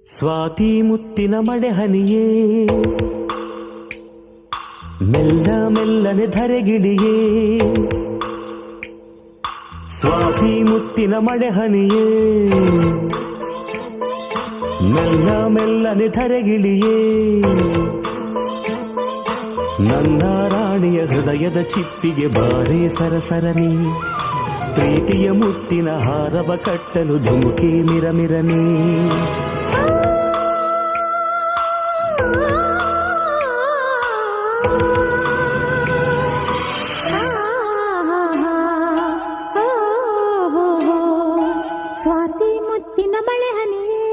ಸ್ವಾತಿ ಮುತ್ತಿನ ಮಳೆ ಹನಿಯೇ ಮೆಲ್ಲ ಮೆಲ್ಲನೆ ಧರೆಗಿಳಿಯೇ ಸ್ವಾತಿ ಮುತ್ತಿನ ಮಳೆ ಹನಿಯೇ ಮೆಲ್ಲ ಮೆಲ್ಲನೆ ಧರೆಗಿಳಿಯೇ ನನ್ನ ರಾಣಿಯ ಹೃದಯದ ಚಿಪ್ಪಿಗೆ ಬಾರೇ ಸರಸರನಿ ಪ್ರೀತಿಯ ಮುತ್ತಿನ ಹಾರವ ಕಟ್ಟಲು ಧುಮುಕಿ ಮಿರಮಿರನಿ ಸ್ವಾತಿ ಮುತ್ತಿನ ಮಳೆ ಹನಿಯೇ